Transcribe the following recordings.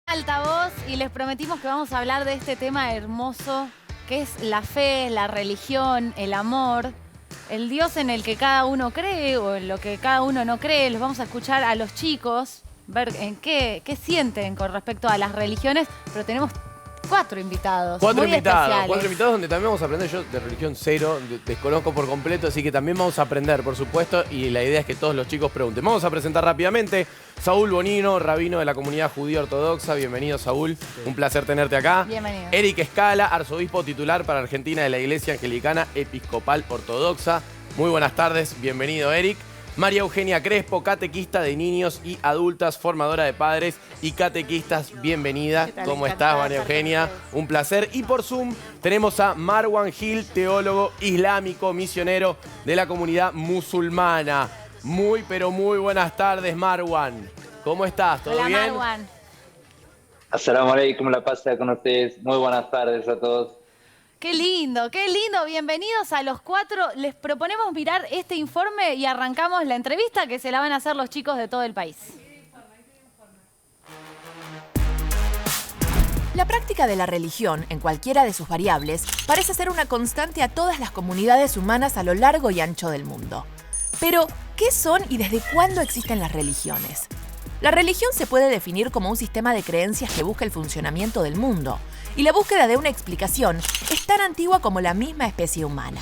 Altavoz y les prometimos que vamos a hablar de este tema hermoso que es la fe, la religión, el amor, el Dios en el que cada uno cree o en lo que cada uno no cree. Los vamos a escuchar a los chicos, ver en qué sienten con respecto a las religiones, pero tenemos cuatro invitados. Cuatro muy especiales. invitados donde también vamos a aprender. Yo de religión cero, desconozco por completo, así que también vamos a aprender, por supuesto, y la idea es que todos los chicos pregunten. Vamos a presentar rápidamente Saúl Bonino, rabino de la comunidad judía ortodoxa. Bienvenido, Saúl. Un placer tenerte acá. Bienvenido. Eric Escala, arzobispo titular para Argentina de la Iglesia Anglicana Episcopal Ortodoxa. Muy buenas tardes. Bienvenido, Eric. María Eugenia Crespo, catequista de niños y adultas, formadora de padres y catequistas. Bienvenida. ¿Cómo estás, María Eugenia? Un placer. Y por Zoom tenemos a Marwan Gil, teólogo islámico, misionero de la comunidad musulmana. Muy, pero muy buenas tardes, Marwan. ¿Cómo estás? ¿Todo bien? Hola, Marwan. Assalamu alaikum, la paz sea con ustedes. Muy buenas tardes a todos. Qué lindo, qué lindo. Bienvenidos a los cuatro. Les proponemos mirar este informe y arrancamos la entrevista que se la van a hacer los chicos de todo el país. La práctica de la religión, en cualquiera de sus variables, parece ser una constante a todas las comunidades humanas a lo largo y ancho del mundo. Pero, ¿qué son y desde cuándo existen las religiones? La religión se puede definir como un sistema de creencias que busca el funcionamiento del mundo, y la búsqueda de una explicación es tan antigua como la misma especie humana.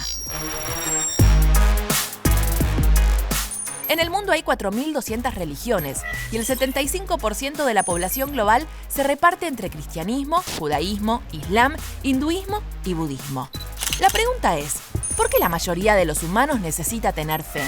En el mundo hay 4.200 religiones y el 75% de la población global se reparte entre cristianismo, judaísmo, islam, hinduismo y budismo. La pregunta es, ¿por qué la mayoría de los humanos necesita tener fe?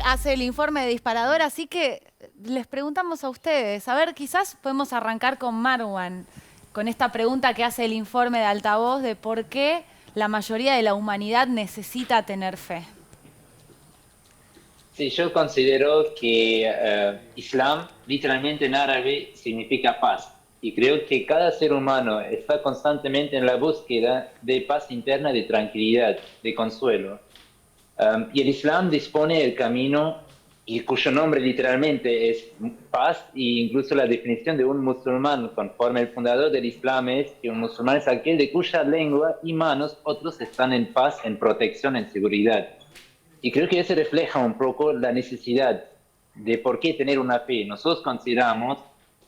Hace el informe de Disparador, así que les preguntamos a ustedes. A ver, quizás podemos arrancar con Marwan, con esta pregunta que hace el informe de Altavoz de por qué la mayoría de la humanidad necesita tener fe. Sí, yo considero que Islam, literalmente en árabe, significa paz. Y creo que cada ser humano está constantemente en la búsqueda de paz interna, de tranquilidad, de consuelo. Y el Islam dispone el camino, y cuyo nombre literalmente es paz, e incluso la definición de un musulmán, conforme el fundador del Islam, es que un musulmán es aquel de cuya lengua y manos otros están en paz, en protección, en seguridad. Y creo que eso refleja un poco la necesidad de por qué tener una fe. Nosotros consideramos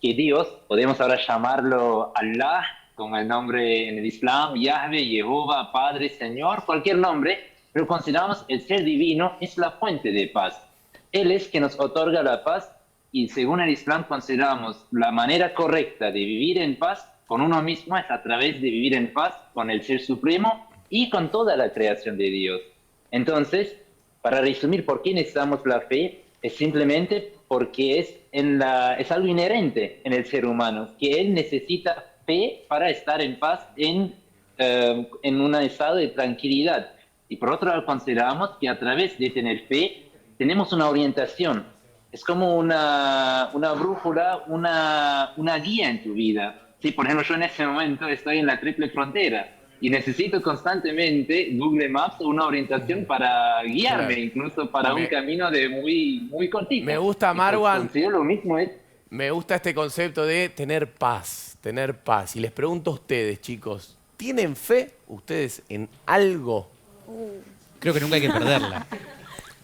que Dios, podemos ahora llamarlo Allah, como el nombre en el Islam, Yahvé, Jehová, Padre, Señor, cualquier nombre, pero consideramos el ser divino es la fuente de paz. Él es que nos otorga la paz y según el Islam consideramos la manera correcta de vivir en paz con uno mismo es a través de vivir en paz con el Ser Supremo y con toda la creación de Dios. Entonces, para resumir por qué necesitamos la fe, es simplemente porque es algo inherente en el ser humano, que él necesita fe para estar en paz en un estado de tranquilidad. Y por otro lado, consideramos que a través de tener fe, tenemos una orientación. Es como una brújula, una guía en tu vida. Sí, por ejemplo, yo en este momento estoy en la triple frontera y necesito constantemente Google Maps o una orientación para guiarme, claro, incluso para un camino de muy cortito. Me gusta, Marwan. Lo mismo es. Me gusta este concepto de tener paz, tener paz. Y les pregunto a ustedes, chicos, ¿tienen fe ustedes en algo? Creo que nunca hay que perderla.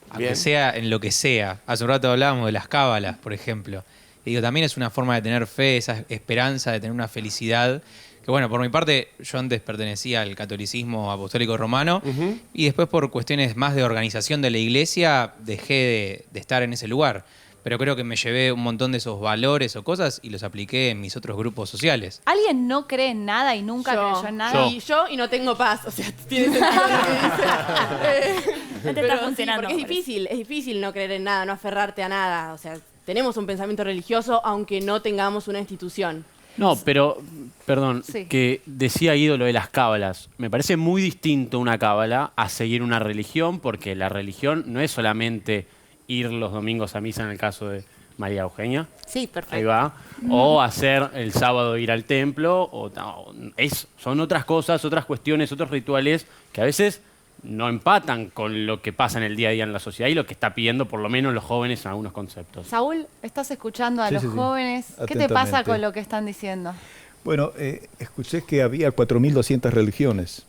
Aunque sea en lo que sea. Hace un rato hablábamos de las cábalas, por ejemplo. Y digo, también es una forma de tener fe, esa esperanza, de tener una felicidad. Que bueno, por mi parte, yo antes pertenecía al catolicismo apostólico romano y después por cuestiones más de organización de la iglesia dejé de estar en ese lugar. Pero creo que me llevé un montón de esos valores o cosas y los apliqué en mis otros grupos sociales. ¿Alguien no cree en nada y nunca creyó en nada? Yo y no tengo paz, o sea, tiene sentido lo que dice. No te está funcionando. Sí, porque es difícil no creer en nada, no aferrarte a nada. O sea, tenemos un pensamiento religioso aunque no tengamos una institución. No, pero, perdón, sí, que decía Guido lo de las cábalas. Me parece muy distinto una cábala a seguir una religión, porque la religión no es solamente ir los domingos a misa en el caso de María Eugenia. Sí, perfecto. Ahí va. O hacer el sábado ir al templo. Son otras cosas, otras cuestiones, otros rituales que a veces no empatan con lo que pasa en el día a día en la sociedad y lo que está pidiendo por lo menos los jóvenes en algunos conceptos. Saúl, estás escuchando a Sí, los sí, sí. jóvenes. ¿Qué te pasa Atentamente. con lo que están diciendo? Bueno, escuché que había 4.200 religiones.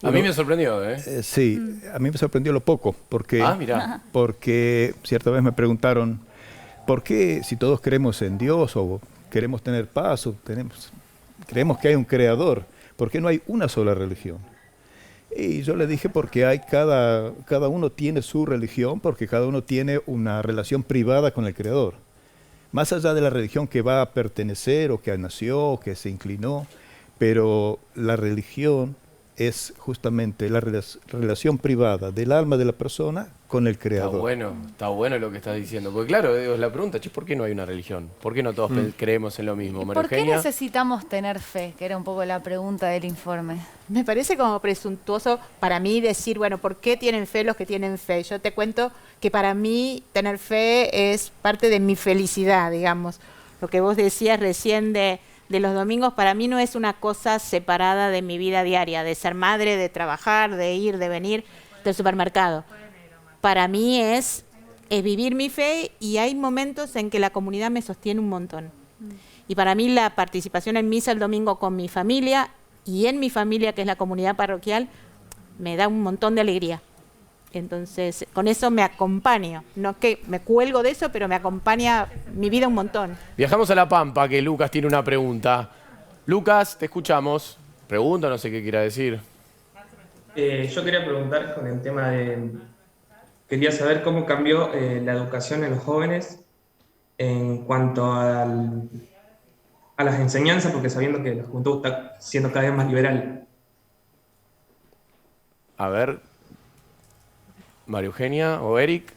A mí me sorprendió, ¿eh? Sí, a mí me sorprendió lo poco, porque, Mirá. porque cierta vez me preguntaron, ¿por qué si todos creemos en Dios o queremos tener paz o creemos que hay un creador, por qué no hay una sola religión? Y yo le dije porque cada uno tiene su religión, porque cada uno tiene una relación privada con el creador. Más allá de la religión que va a pertenecer o que nació o que se inclinó, pero la religión es justamente la relación privada del alma de la persona con el creador. Está bueno lo que estás diciendo. Porque claro, es la pregunta, che, ¿por qué no hay una religión? ¿Por qué no todos creemos en lo mismo? ¿Y María por qué Eugenia. necesitamos tener fe? Que era un poco la pregunta del informe. Me parece como presuntuoso para mí decir, bueno, ¿por qué tienen fe los que tienen fe? Yo te cuento que para mí tener fe es parte de mi felicidad, digamos. Lo que vos decías recién de los domingos, para mí no es una cosa separada de mi vida diaria, de ser madre, de trabajar, de ir, de venir, del supermercado. Para mí es vivir mi fe y hay momentos en que la comunidad me sostiene un montón. Y para mí la participación en misa el domingo con mi familia y en mi familia, que es la comunidad parroquial, me da un montón de alegría. Entonces, con eso me acompaño. No es que me cuelgo de eso, pero me acompaña mi vida un montón. Viajamos a La Pampa, que Lucas tiene una pregunta. Lucas, te escuchamos. Pregunta, no sé qué quiera decir. Yo quería preguntar con el tema de... Quería saber cómo cambió la educación en los jóvenes en cuanto a las enseñanzas, porque sabiendo que la juventud está siendo cada vez más liberal. A ver, María Eugenia o Eric.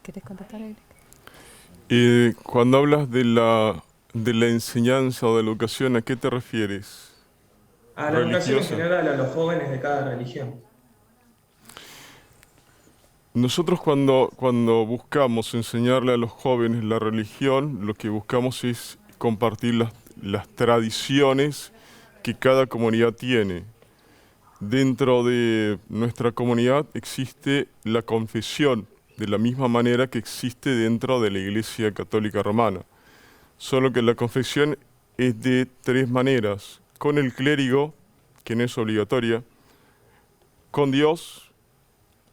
¿Querés contestar, Eric? Cuando hablas de la enseñanza o de la educación, ¿a qué te refieres? A la educación en ¿Religiosa? general, a los jóvenes de cada religión. Nosotros cuando buscamos enseñarle a los jóvenes la religión, lo que buscamos es compartir las tradiciones que cada comunidad tiene. Dentro de nuestra comunidad existe la confesión, de la misma manera que existe dentro de la Iglesia Católica Romana. Solo que la confesión es de 3 maneras: con el clérigo, que no es obligatoria, con Dios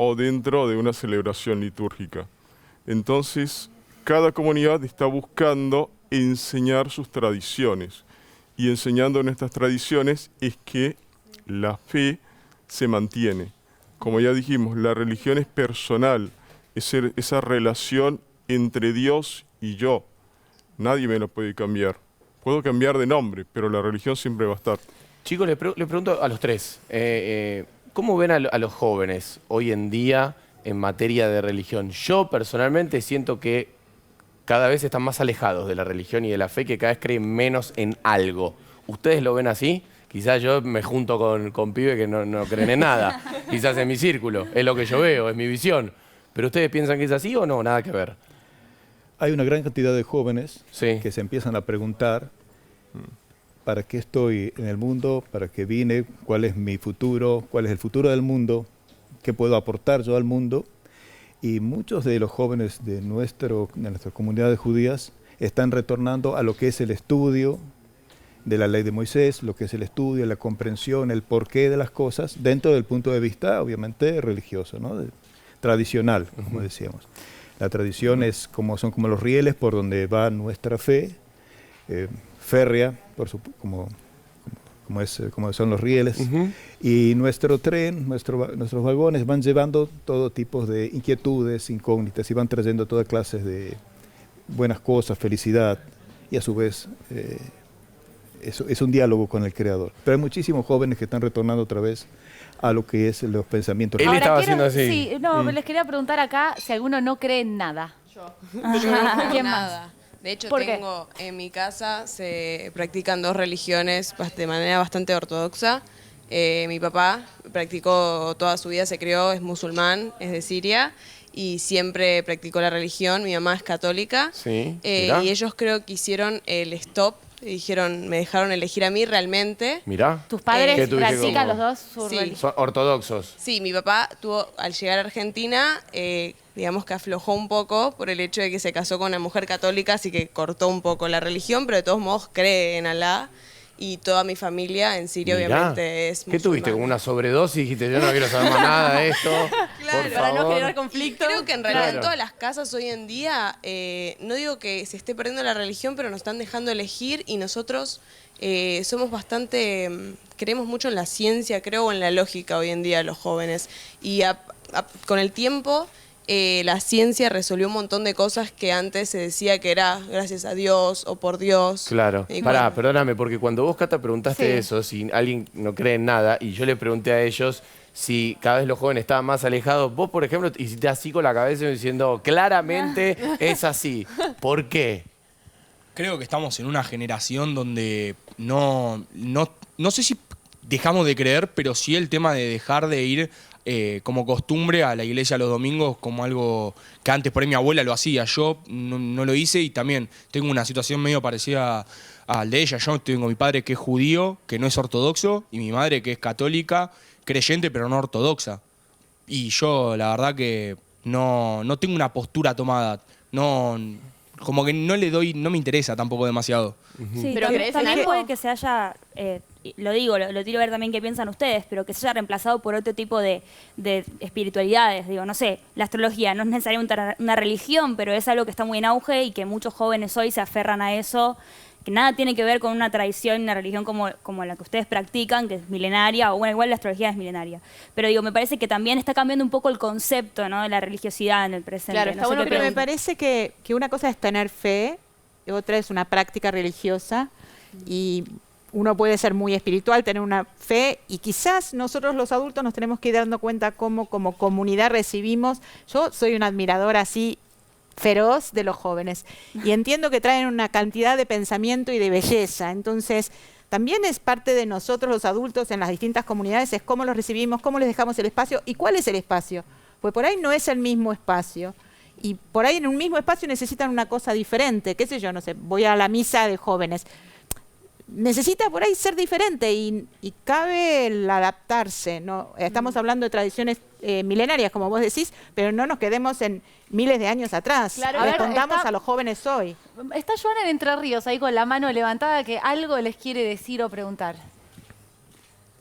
o dentro de una celebración litúrgica. Entonces, cada comunidad está buscando enseñar sus tradiciones. Y enseñando nuestras tradiciones es que la fe se mantiene. Como ya dijimos, la religión es personal, es esa relación entre Dios y yo. Nadie me lo puede cambiar. Puedo cambiar de nombre, pero la religión siempre va a estar. Chicos, le pregunto a los tres. ¿Cómo ven a los jóvenes hoy en día en materia de religión? Yo personalmente siento que cada vez están más alejados de la religión y de la fe, que cada vez creen menos en algo. ¿Ustedes lo ven así? Quizás yo me junto con pibes que no creen en nada. Quizás en mi círculo. Es lo que yo veo, es mi visión. ¿Pero ustedes piensan que es así o no? Nada que ver. Hay una gran cantidad de jóvenes Sí. que se empiezan a preguntar ¿para qué estoy en el mundo? ¿Para qué vine? ¿Cuál es mi futuro? ¿Cuál es el futuro del mundo? ¿Qué puedo aportar yo al mundo? Y muchos de los jóvenes de nuestras comunidades judías están retornando a lo que es el estudio de la ley de Moisés, lo que es el estudio, la comprensión, el porqué de las cosas, dentro del punto de vista, obviamente, religioso, ¿no? Tradicional, como decíamos. La tradición son como los rieles por donde va nuestra fe, férrea, como son los rieles, y nuestro tren, nuestros vagones van llevando todo tipo de inquietudes, incógnitas, y van trayendo toda clase de buenas cosas, felicidad, y a su vez es un diálogo con el Creador. Pero hay muchísimos jóvenes que están retornando otra vez a lo que es los pensamientos. Él estaba haciendo así. Sí, les quería preguntar acá si alguno no cree en nada. Yo no creo ¿Quién en más? nada. De hecho, ¿Por qué? tengo en mi casa se practican 2 religiones de manera bastante ortodoxa. Mi papá practicó toda su vida, se crió, es musulmán, es de Siria y siempre practicó la religión. Mi mamá es católica. Sí, Y ellos creo que hicieron el stop y me dejaron elegir a mí realmente. Mirá. ¿Tus padres ¿Qué tuviste practican como? los dos su Sí. religión? Son ortodoxos. Sí, mi papá al llegar a Argentina, digamos que aflojó un poco por el hecho de que se casó con una mujer católica, así que cortó un poco la religión, pero de todos modos cree en Alá. Y toda mi familia en Siria Mirá. obviamente es ¿Qué tuviste? ¿Como una sobredosis? Dijiste, yo no quiero saber más nada de esto. Claro, por Para no favor. generar conflicto. Creo que en realidad Claro. en todas las casas hoy en día, no digo que se esté perdiendo la religión, pero nos están dejando elegir y nosotros somos bastante, creemos mucho en la ciencia, creo, o en la lógica hoy en día los jóvenes. Y con el tiempo la ciencia resolvió un montón de cosas que antes se decía que era gracias a Dios o por Dios. Claro. Y Pará, perdóname, porque cuando vos, Cata, preguntaste Sí. eso, si alguien no cree en nada, y yo le pregunté a ellos si cada vez los jóvenes estaban más alejados, vos, por ejemplo, hiciste así con la cabeza diciendo, claramente es así. ¿Por qué? Creo que estamos en una generación donde no sé si dejamos de creer, pero sí el tema de dejar de ir como costumbre a la iglesia los domingos como algo que antes por ahí mi abuela lo hacía. Yo no lo hice y también tengo una situación medio parecida al de ella. Yo tengo mi padre que es judío, que no es ortodoxo, y mi madre que es católica, creyente pero no ortodoxa. Y yo la verdad que no tengo una postura tomada. Como que no me interesa tampoco demasiado. Sí, ¿Pero crees en también algo? puede que se haya, lo digo, lo tiro a ver también qué piensan ustedes, pero que se haya reemplazado por otro tipo de espiritualidades. Digo, no sé, la astrología no es necesariamente una religión, pero es algo que está muy en auge y que muchos jóvenes hoy se aferran a eso, que nada tiene que ver con una tradición, una religión como la que ustedes practican, que es milenaria, o bueno, igual la astrología es milenaria. Pero digo, me parece que también está cambiando un poco el concepto, ¿no?, de la religiosidad en el presente. Claro, No está sé bueno qué que Pero me piensan. parece que una cosa es tener fe, y otra es una práctica religiosa, y uno puede ser muy espiritual, tener una fe, y quizás nosotros los adultos nos tenemos que ir dando cuenta cómo como comunidad recibimos. Yo soy una admiradora así feroz de los jóvenes, y entiendo que traen una cantidad de pensamiento y de belleza, entonces también es parte de nosotros los adultos en las distintas comunidades, es cómo los recibimos, cómo les dejamos el espacio, y cuál es el espacio, pues por ahí no es el mismo espacio. Y por ahí en un mismo espacio necesitan una cosa diferente, qué sé yo, no sé, voy a la misa de jóvenes. Necesita por ahí ser diferente y cabe el adaptarse, ¿no? Estamos hablando de tradiciones milenarias, como vos decís, pero no nos quedemos en miles de años atrás. Claro, a ver, respondamos a los jóvenes hoy. Está Joana en Entre Ríos ahí con la mano levantada que algo les quiere decir o preguntar.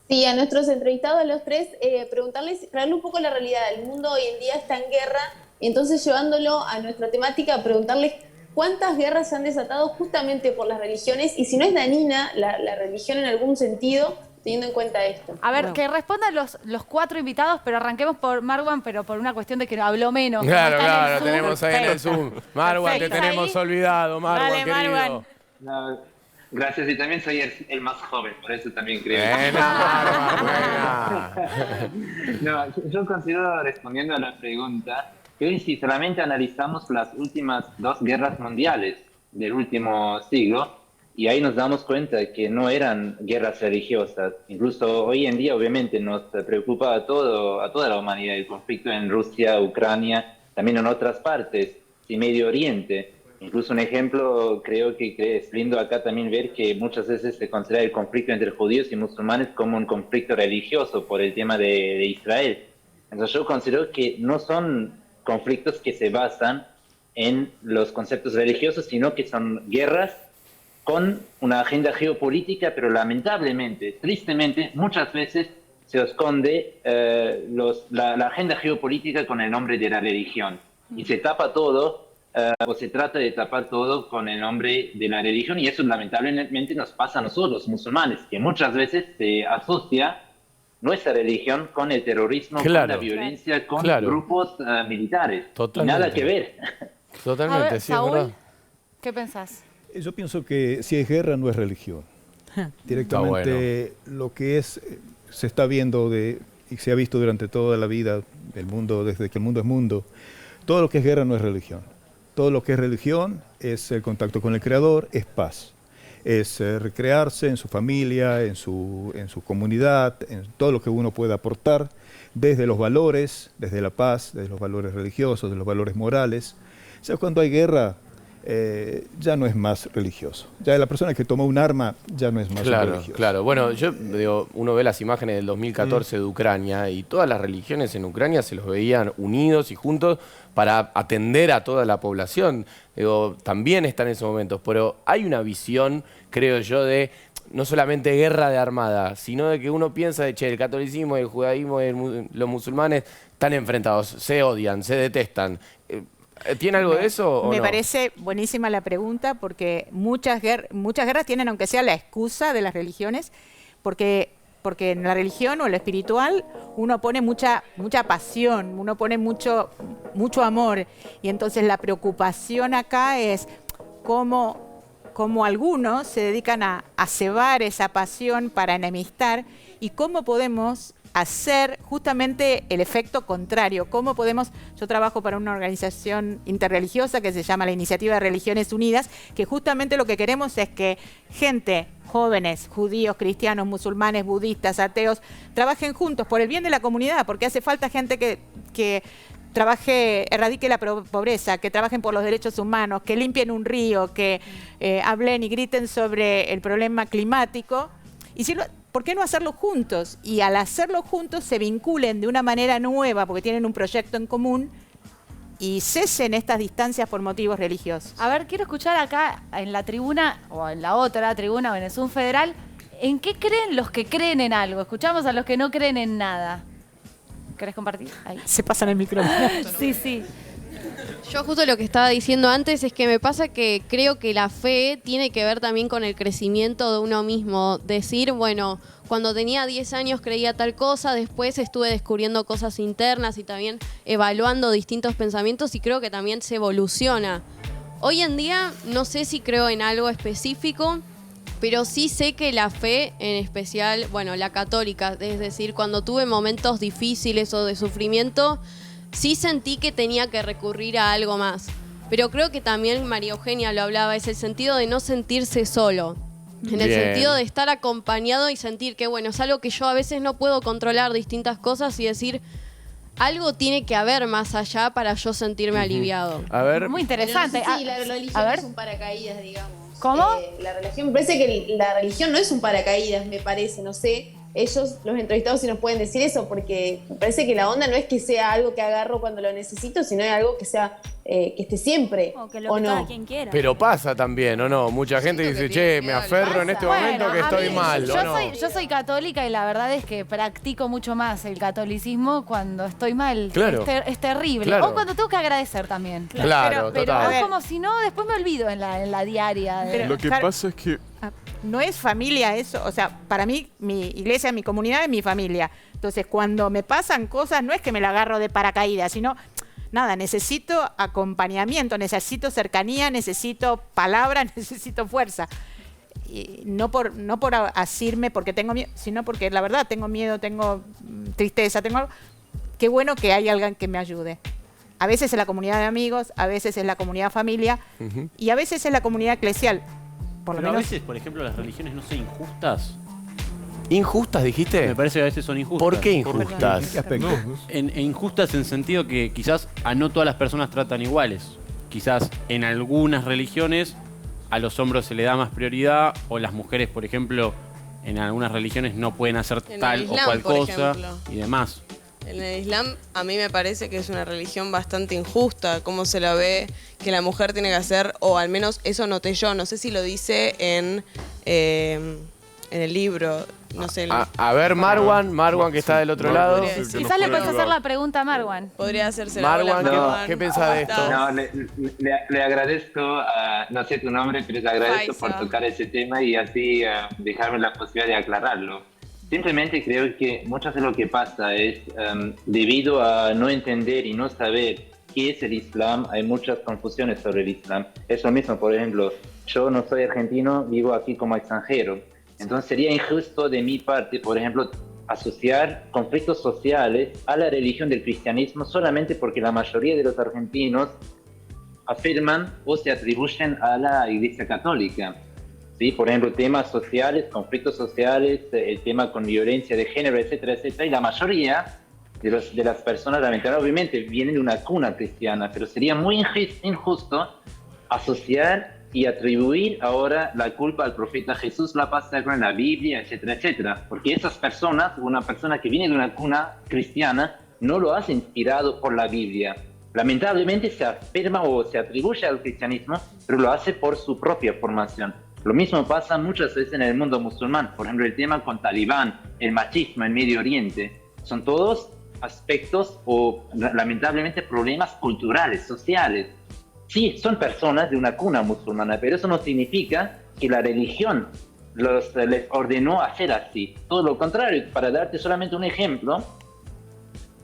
Sí, a nuestros entrevistados, a los tres, preguntarles, traerle un poco la realidad. El mundo hoy en día está en guerra, y entonces llevándolo a nuestra temática, preguntarles cuántas guerras se han desatado justamente por las religiones, y si no es dañina la religión en algún sentido, teniendo en cuenta esto. A ver, que respondan los cuatro invitados, pero arranquemos por Marwan, pero por una cuestión de que habló menos. Claro, Como está en el claro, Zoom. tenemos ahí en el Zoom. Marwan, te Perfecto. tenemos Ahí. olvidado, Marwan, Dale, querido. Marwan. No, gracias, y también soy el más joven, por eso también creo. No, yo considero, respondiendo a la pregunta, que hoy si solamente analizamos las últimas 2 guerras mundiales del último siglo, y ahí nos damos cuenta de que no eran guerras religiosas. Incluso hoy en día, obviamente, nos preocupa a toda la humanidad el conflicto en Rusia, Ucrania, también en otras partes, y Medio Oriente. Incluso un ejemplo, creo que es lindo acá también ver que muchas veces se considera el conflicto entre judíos y musulmanes como un conflicto religioso por el tema de Israel. Entonces yo considero que no son conflictos que se basan en los conceptos religiosos, sino que son guerras con una agenda geopolítica, pero lamentablemente, tristemente, muchas veces se esconde la agenda geopolítica con el nombre de la religión, y se tapa todo, o se trata de tapar todo con el nombre de la religión, y eso lamentablemente nos pasa a nosotros, los musulmanes, que muchas veces se asocia nuestra religión con el terrorismo, con la violencia, con grupos militares. Totalmente. Nada que ver. Totalmente, A ver, sí, es Saúl, verdad. ¿qué pensás? Yo pienso que si es guerra no es religión. Directamente lo que se está viendo y se ha visto durante toda la vida del mundo, desde que el mundo es mundo, todo lo que es guerra no es religión. Todo lo que es religión es el contacto con el Creador, es paz. Es recrearse en su familia, en su comunidad, en todo lo que uno pueda aportar, desde los valores, desde la paz, desde los valores religiosos, de los valores morales. O sea, cuando hay guerra, ya no es más religioso. Ya la persona que toma un arma ya no es más religioso. Claro. Bueno, yo digo, uno ve las imágenes del 2014 de Ucrania y todas las religiones en Ucrania se los veían unidos y juntos para atender a toda la población. Digo, también están en esos momentos, pero hay una visión, creo yo, de no solamente guerra de armada, sino de que uno piensa de, el catolicismo, el judaísmo, los musulmanes están enfrentados, se odian, se detestan. ¿Tiene algo de eso o Me no? parece buenísima la pregunta porque muchas guerras tienen, aunque sea la excusa de las religiones, porque en la religión o en lo espiritual uno pone mucha pasión, uno pone mucho amor. Y entonces la preocupación acá es cómo algunos se dedican a cebar esa pasión para enemistar y cómo podemos hacer justamente el efecto contrario. ¿Cómo podemos? Yo trabajo para una organización interreligiosa que se llama la Iniciativa de Religiones Unidas, que justamente lo que queremos es que gente, jóvenes, judíos, cristianos, musulmanes, budistas, ateos, trabajen juntos por el bien de la comunidad, porque hace falta gente que erradique la pobreza, que trabajen por los derechos humanos, que limpien un río, que hablen y griten sobre el problema climático. Y ¿por qué no hacerlo juntos? Y al hacerlo juntos se vinculen de una manera nueva porque tienen un proyecto en común y cesen estas distancias por motivos religiosos. A ver, quiero escuchar acá en la tribuna, o en la otra tribuna, o en el Zoom Federal, ¿en qué creen los que creen en algo? Escuchamos a los que no creen en nada. ¿Querés compartir? Ahí. Se pasan el micrófono. Sí. Yo justo lo que estaba diciendo antes es que me pasa que creo que la fe tiene que ver también con el crecimiento de uno mismo. Decir, bueno, cuando tenía 10 años creía tal cosa, después estuve descubriendo cosas internas y también evaluando distintos pensamientos y creo que también se evoluciona. Hoy en día no sé si creo en algo específico, pero sí sé que la fe, en especial, bueno, la católica, es decir, cuando tuve momentos difíciles o de sufrimiento, sí sentí que tenía que recurrir a algo más. Pero creo que también María Eugenia lo hablaba, es el sentido de no sentirse solo. En el sentido de estar acompañado y sentir que, bueno, es algo que yo a veces no puedo controlar distintas cosas y decir, algo tiene que haber más allá para yo sentirme aliviado. A ver. Muy interesante. Pero no sé si la religión a ver. es un paracaídas, digamos. ¿Cómo? La religión, me parece que la religión no es un paracaídas, me parece, no sé. Ellos, los entrevistados, sí nos pueden decir eso, porque me parece que la onda no es que sea algo que agarro cuando lo necesito, sino es algo que sea que esté siempre, O que lo que no. cada quien quiera. Pero pasa también, ¿o no? Mucha gente dice, che, me aferro en este momento que a estoy mí, mal, ¿o no? yo soy católica y la verdad es que practico mucho más el catolicismo cuando estoy mal. Claro. Es terrible. Claro. O cuando tengo que agradecer también. Claro, pero total. es como si no, después me olvido en la diaria. Lo que pasa es que No es familia eso, o sea, para mí mi iglesia, mi comunidad es mi familia. Entonces, cuando me pasan cosas, no es que me la agarro de paracaídas, sino, nada, necesito acompañamiento, necesito cercanía, necesito palabra, necesito fuerza. Y no por asirme porque tengo miedo, sino porque la verdad tengo miedo, tengo tristeza, tengo algo. Qué bueno que hay alguien que me ayude. A veces es la comunidad de amigos, a veces es la comunidad familia y a veces es la comunidad eclesial. Por lo Pero menos. a veces, por ejemplo, las religiones no son injustas. ¿Injustas, dijiste? Me parece que a veces son injustas. ¿Por qué injustas? ¿En qué aspecto? Injustas en sentido que quizás a no todas las personas tratan iguales. Quizás en algunas religiones a los hombres se le da más prioridad o las mujeres, por ejemplo, en algunas religiones no pueden hacer En tal el o Islam, cual por cosa ejemplo. y demás. En el Islam a mí me parece que es una religión bastante injusta, cómo se la ve que la mujer tiene que hacer, o al menos eso noté yo, no sé si lo dice en el libro, no sé. A ver, Marwan que está del otro lado. Quizás le puedes hacer la pregunta a Marwan. Podría hacerse Marwan, ¿qué pensás de esto? No, le agradezco, no sé tu nombre, pero le agradezco por tocar ese tema y así dejarme la posibilidad de aclararlo. Simplemente creo que muchas de lo que pasa es debido a no entender y no saber qué es el Islam, hay muchas confusiones sobre el Islam. Es lo mismo, por ejemplo, yo no soy argentino, vivo aquí como extranjero. Entonces sería injusto de mi parte, por ejemplo, asociar conflictos sociales a la religión del cristianismo solamente porque la mayoría de los argentinos afirman o se atribuyen a la Iglesia Católica. ¿Sí? Por ejemplo, temas sociales, conflictos sociales, el tema con violencia de género, etcétera, etcétera. Y la mayoría de las personas, lamentablemente, obviamente, vienen de una cuna cristiana, pero sería muy injusto asociar y atribuir ahora la culpa al profeta Jesús, la paz en la Biblia, etcétera, etcétera. Porque esas personas, una persona que viene de una cuna cristiana, no lo hace inspirado por la Biblia. Lamentablemente se afirma o se atribuye al cristianismo, pero lo hace por su propia formación. Lo mismo pasa muchas veces en el mundo musulmán. Por ejemplo, el tema con Talibán, el machismo en Medio Oriente. Son todos aspectos o lamentablemente problemas culturales, sociales. Sí, son personas de una cuna musulmana, pero eso no significa que la religión les ordenó hacer así. Todo lo contrario, para darte solamente un ejemplo,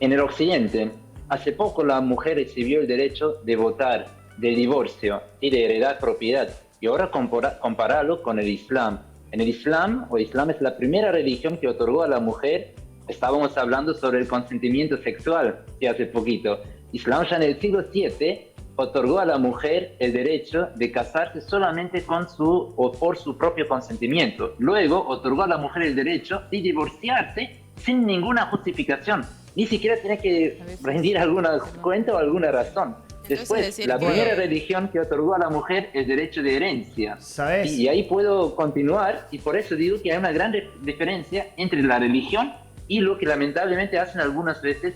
en el occidente, hace poco la mujer recibió el derecho de votar, de divorcio y de heredar propiedad. Y ahora compararlo con el Islam. En el Islam es la primera religión que otorgó a la mujer, estábamos hablando sobre el consentimiento sexual, que hace poquito. Islam ya en el siglo VII otorgó a la mujer el derecho de casarse solamente con su o por su propio consentimiento. Luego otorgó a la mujer el derecho de divorciarse sin ninguna justificación. Ni siquiera tiene que rendir alguna cuenta o alguna razón. Después, la primera religión que otorgó a la mujer el derecho de herencia. ¿Sabes? Y ahí puedo continuar, y por eso digo que hay una gran diferencia entre la religión y lo que lamentablemente hacen algunas veces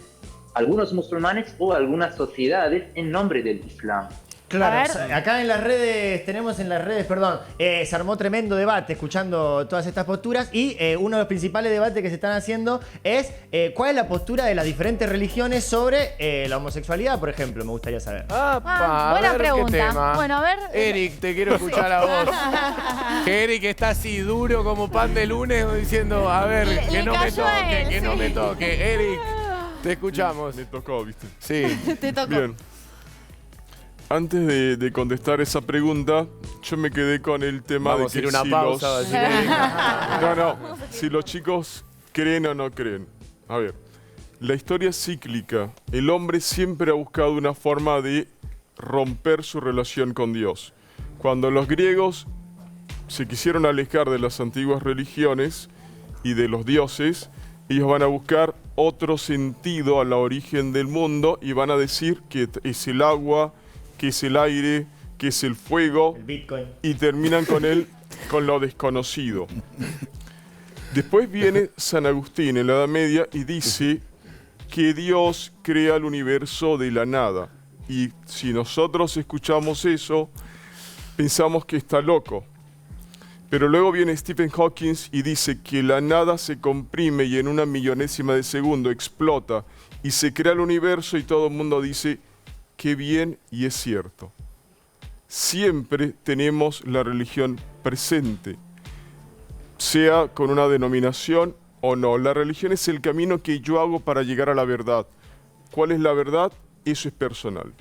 algunos musulmanes o algunas sociedades en nombre del Islam. Claro, acá en las redes, se armó tremendo debate escuchando todas estas posturas y uno de los principales debates que se están haciendo es cuál es la postura de las diferentes religiones sobre la homosexualidad, por ejemplo, me gustaría saber. Buena pregunta. ¿Qué tema? Bueno, a ver. Eric, te quiero escuchar a vos. Que Eric está así duro como pan de lunes diciendo, a ver, que no me toque, que no me toque. Eric, te escuchamos. Me tocó, ¿viste? Sí. Te tocó. Bien. Antes de contestar esa pregunta, yo me quedé con el tema Vamos de que a ir una si pausa, va a decir Eric. No, si los chicos creen o no creen. A ver, la historia es cíclica. El hombre siempre ha buscado una forma de romper su relación con Dios. Cuando los griegos se quisieron alejar de las antiguas religiones y de los dioses, ellos van a buscar otro sentido a la origen del mundo y van a decir que es el agua, que es el aire, que es el fuego, el Bitcoin. Y terminan con lo desconocido. Después viene San Agustín en la Edad Media y dice que Dios crea el universo de la nada. Y si nosotros escuchamos eso, pensamos que está loco. Pero luego viene Stephen Hawking y dice que la nada se comprime y en una millonésima de segundo explota y se crea el universo y todo el mundo dice, qué bien, y es cierto. Siempre tenemos la religión presente, sea con una denominación o no. La religión es el camino que yo hago para llegar a la verdad. ¿Cuál es la verdad? Eso es personal.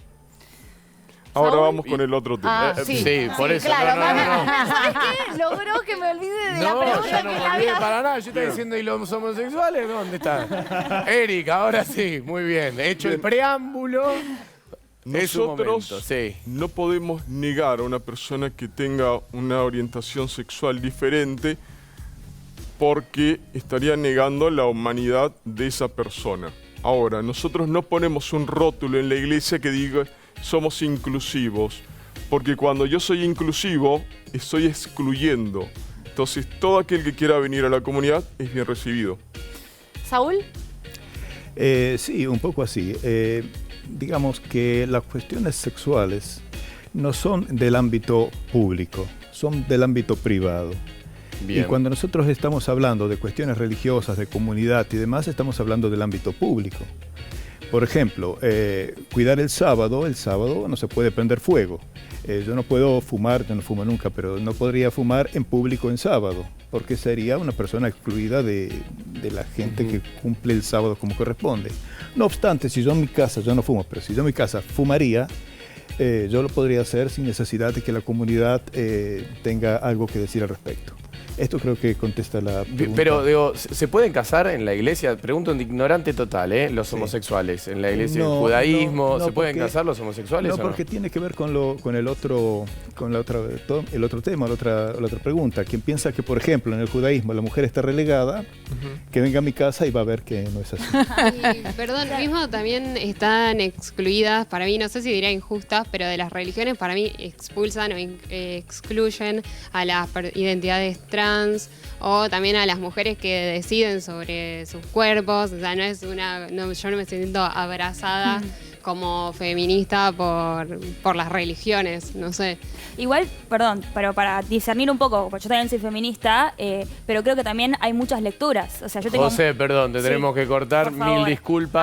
Ahora vamos con el otro tema. Sí, por eso. Claro, No. ¿sabes qué? Logró que me olvide de la pregunta ya no que me le olvidé había... para nada. Yo estaba diciendo, ¿y los homosexuales? ¿Dónde están? Eric, ahora sí, muy bien. Hecho el preámbulo. Nosotros no podemos negar a una persona que tenga una orientación sexual diferente porque estaría negando la humanidad de esa persona. Ahora, nosotros no ponemos un rótulo en la iglesia que diga somos inclusivos, porque cuando yo soy inclusivo, estoy excluyendo. Entonces, todo aquel que quiera venir a la comunidad es bien recibido. ¿Saúl? Sí, un poco así. Digamos que las cuestiones sexuales no son del ámbito público, son del ámbito privado. Bien. Y cuando nosotros estamos hablando de cuestiones religiosas, de comunidad y demás, estamos hablando del ámbito público. Por ejemplo, cuidar el sábado no se puede prender fuego. Yo no puedo fumar, yo no fumo nunca, pero no podría fumar en público en sábado, porque sería una persona excluida de la gente que cumple el sábado como corresponde. No obstante, si yo en mi casa, yo no fumo, pero si yo en mi casa fumaría, yo lo podría hacer sin necesidad de que la comunidad tenga algo que decir al respecto. Esto creo que contesta la pregunta. Pero, digo, ¿se pueden casar en la iglesia? Pregunto de ignorante total, los homosexuales. En la iglesia del judaísmo, ¿se pueden casar los homosexuales? No, porque tiene que ver con el otro tema, la otra pregunta. Quien piensa que, por ejemplo, en el judaísmo la mujer está relegada, que venga a mi casa y va a ver que no es así. Perdón, mismo también están excluidas, para mí, no sé si diría injustas, pero de las religiones para mí expulsan o excluyen a las identidades trans o también a las mujeres que deciden sobre sus cuerpos. O sea, yo no me siento abrazada como feminista por las religiones, no sé. Igual, perdón, pero para discernir un poco, porque yo también soy feminista, pero creo que también hay muchas lecturas. O sea, yo tengo... José, perdón, te tenemos que cortar. Por favor. Mil disculpas.